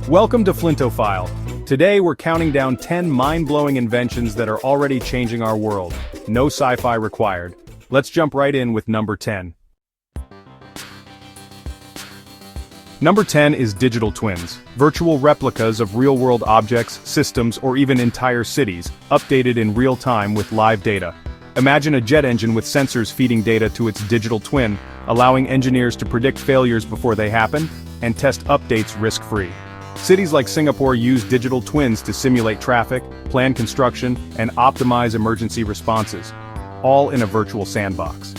Welcome to Flinto File. Today we're counting down 10 mind-blowing inventions that are already changing our world. No sci-fi required. Let's jump right in with number 10. Number 10 is digital twins, virtual replicas of real-world objects, systems, or even entire cities, updated in real time with live data. Imagine a jet engine with sensors feeding data to its digital twin, allowing engineers to predict failures before they happen, and test updates risk-free. Cities like Singapore use digital twins to simulate traffic, plan construction, and optimize emergency responses, all in a virtual sandbox.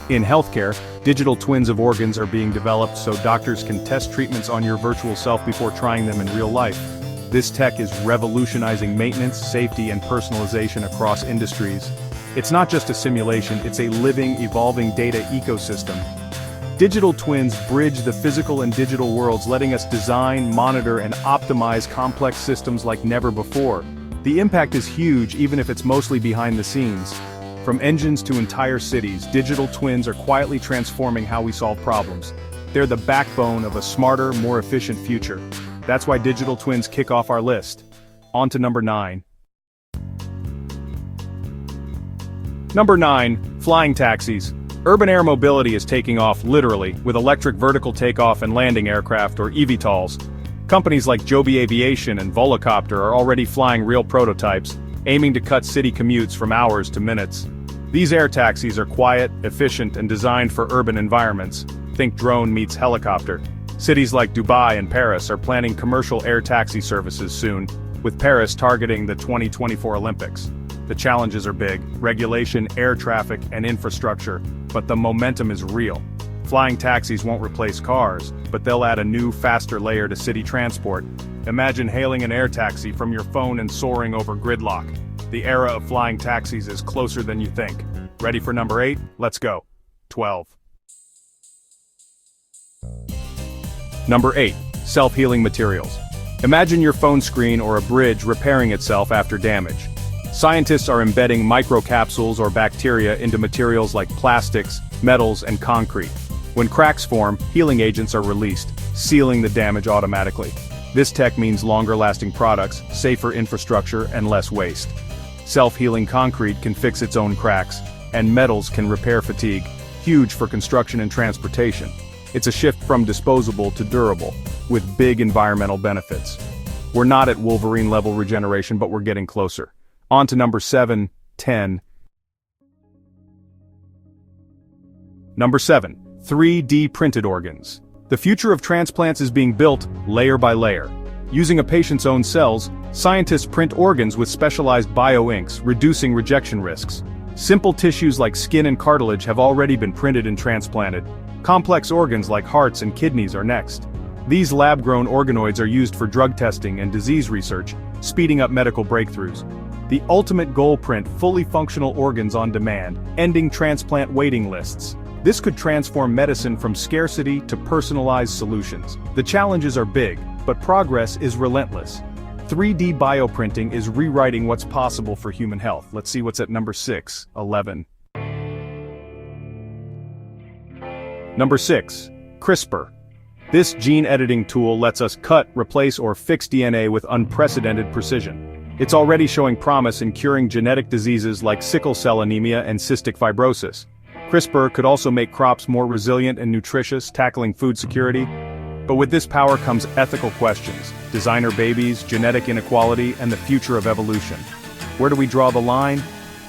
In healthcare, digital twins of organs are being developed so doctors can test treatments on your virtual self before trying them in real life. This tech is revolutionizing maintenance, safety, and personalization across industries. It's not just a simulation, it's a living, evolving data ecosystem. Digital twins bridge the physical and digital worlds, letting us design, monitor, and optimize complex systems like never before. The impact is huge, even if it's mostly behind the scenes. From engines to entire cities, digital twins are quietly transforming how we solve problems. They're the backbone of a smarter, more efficient future. That's why digital twins kick off our list. On to number 9. Number 9, flying taxis. Urban air mobility is taking off literally, with electric vertical takeoff and landing aircraft or eVTOLs. Companies like Joby Aviation and Volocopter are already flying real prototypes, aiming to cut city commutes from hours to minutes. These air taxis are quiet, efficient, and designed for urban environments. Think drone meets helicopter. Cities like Dubai and Paris are planning commercial air taxi services soon, with Paris targeting the 2024 Olympics. The challenges are big: regulation, air traffic, and infrastructure, but the momentum is real. Flying taxis won't replace cars, but they'll add a new, faster layer to city transport. Imagine hailing an air taxi from your phone and soaring over gridlock. The era of flying taxis is closer than you think. Ready for number 8? Let's go. 12. Number 8. Self-healing materials. Imagine your phone screen or a bridge repairing itself after damage. Scientists are embedding microcapsules or bacteria into materials like plastics, metals, and concrete. When cracks form, healing agents are released, sealing the damage automatically. This tech means longer-lasting products, safer infrastructure, and less waste. Self-healing concrete can fix its own cracks, and metals can repair fatigue, huge for construction and transportation. It's a shift from disposable to durable, with big environmental benefits. We're not at Wolverine-level regeneration, but we're getting closer. On to number 7, 10. Number 7. 3D printed organs. The future of transplants is being built layer by layer. Using a patient's own cells, scientists print organs with specialized bioinks, reducing rejection risks. Simple tissues like skin and cartilage have already been printed and transplanted. Complex organs like hearts and kidneys are next. These lab-grown organoids are used for drug testing and disease research, speeding up medical breakthroughs. The ultimate goal: print fully functional organs on demand, ending transplant waiting lists. This could transform medicine from scarcity to personalized solutions. The challenges are big, but progress is relentless. 3D bioprinting is rewriting what's possible for human health. Let's see what's at number 6, 11. Number 6. CRISPR. This gene editing tool lets us cut, replace, or fix DNA with unprecedented precision. It's already showing promise in curing genetic diseases like sickle cell anemia and cystic fibrosis. CRISPR could also make crops more resilient and nutritious, tackling food security. But with this power comes ethical questions: designer babies, genetic inequality, and the future of evolution. Where do we draw the line?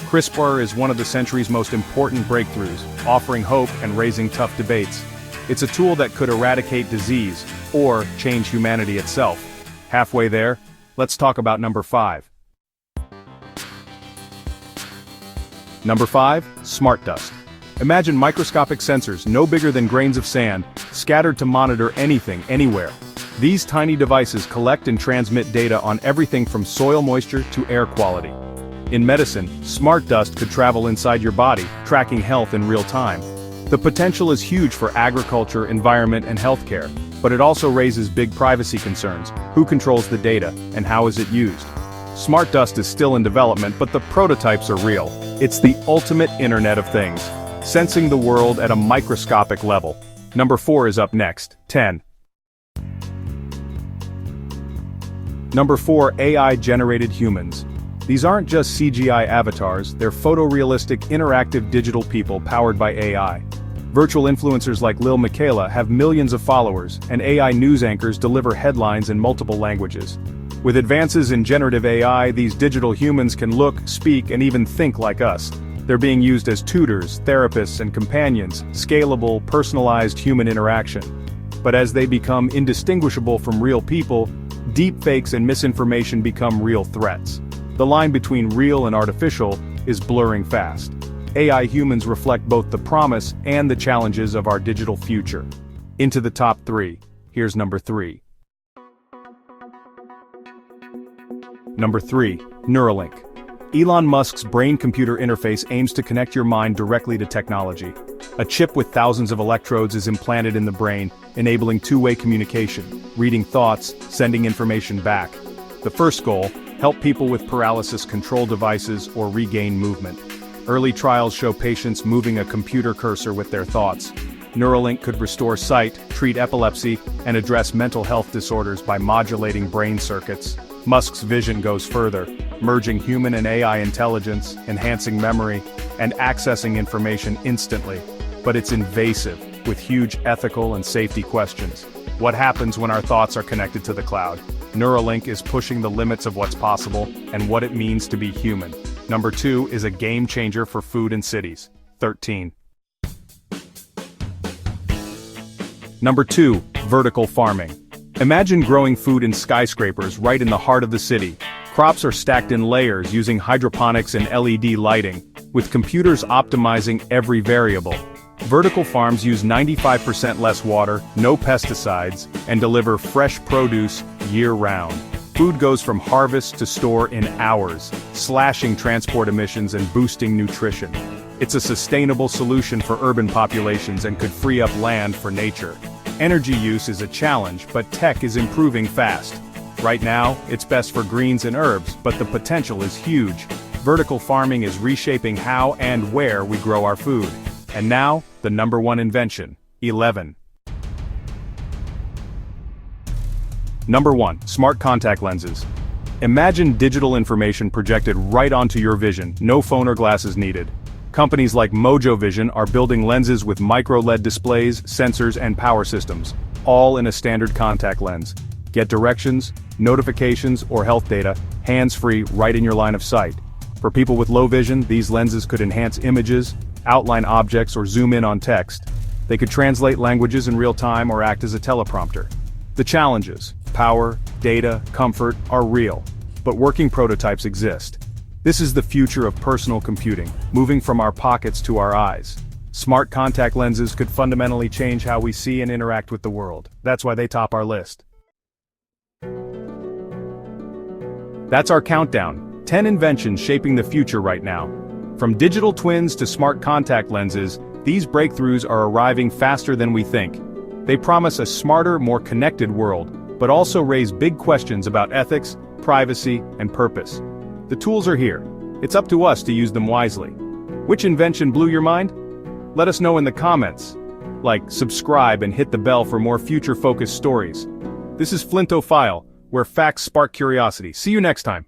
CRISPR is one of the century's most important breakthroughs, offering hope and raising tough debates. It's a tool that could eradicate disease, or change humanity itself. Halfway there, let's talk about number 5. Number 5, smart dust. Imagine microscopic sensors no bigger than grains of sand, scattered to monitor anything, anywhere. These tiny devices collect and transmit data on everything from soil moisture to air quality. In medicine, smart dust could travel inside your body, tracking health in real time. The potential is huge for agriculture, environment, and healthcare, but it also raises big privacy concerns. Who controls the data, and how is it used? Smart dust is still in development, but the prototypes are real. It's the ultimate Internet of Things, sensing the world at a microscopic level. Number 4 is up next, 10. Number 4, AI-generated humans. These aren't just CGI avatars, they're photorealistic, interactive digital people powered by AI. Virtual influencers like Lil Miquela have millions of followers, and AI news anchors deliver headlines in multiple languages. With advances in generative AI, these digital humans can look, speak, and even think like us. They're being used as tutors, therapists, and companions, scalable, personalized human interaction. But as they become indistinguishable from real people, deepfakes and misinformation become real threats. The line between real and artificial is blurring fast. AI humans reflect both the promise and the challenges of our digital future. Into the top 3. Here's number 3. Number 3. Neuralink. Elon Musk's brain-computer interface aims to connect your mind directly to technology. A chip with thousands of electrodes is implanted in the brain, enabling two-way communication, reading thoughts, sending information back. The first goal: help people with paralysis control devices or regain movement. Early trials show patients moving a computer cursor with their thoughts. Neuralink could restore sight, treat epilepsy, and address mental health disorders by modulating brain circuits. Musk's vision goes further, merging human and AI intelligence, enhancing memory, and accessing information instantly. But it's invasive, with huge ethical and safety questions. What happens when our thoughts are connected to the cloud? Neuralink is pushing the limits of what's possible and what it means to be human. Number 2 is a game changer for food in cities. 13. Number 2, vertical farming. Imagine growing food in skyscrapers right in the heart of the city. Crops are stacked in layers using hydroponics and LED lighting, with computers optimizing every variable. Vertical farms use 95% less water, no pesticides, and deliver fresh produce year-round. Food goes from harvest to store in hours, slashing transport emissions and boosting nutrition. It's a sustainable solution for urban populations and could free up land for nature. Energy use is a challenge, but tech is improving fast. Right now, it's best for greens and herbs, but the potential is huge. Vertical farming is reshaping how and where we grow our food. And now, the number 1 invention. 11. Number 1, smart contact lenses. Imagine digital information projected right onto your vision, no phone or glasses needed. Companies like Mojo Vision are building lenses with micro-LED displays, sensors, and power systems, all in a standard contact lens. Get directions, notifications, or health data, hands-free, right in your line of sight. For people with low vision, these lenses could enhance images, outline objects, or zoom in on text. They could translate languages in real time or act as a teleprompter. The challenges: power, data, comfort, are real, but working prototypes exist. This is the future of personal computing, moving from our pockets to our eyes. Smart contact lenses could fundamentally change how we see and interact with the world. That's why they top our list. That's our countdown. 10 inventions shaping the future right now. From digital twins to smart contact lenses, these breakthroughs are arriving faster than we think. They promise a smarter, more connected world, but also raise big questions about ethics, privacy, and purpose. The tools are here. It's up to us to use them wisely. Which invention blew your mind? Let us know in the comments. Like, subscribe, and hit the bell for more future-focused stories. This is Flinto File, where facts spark curiosity. See you next time.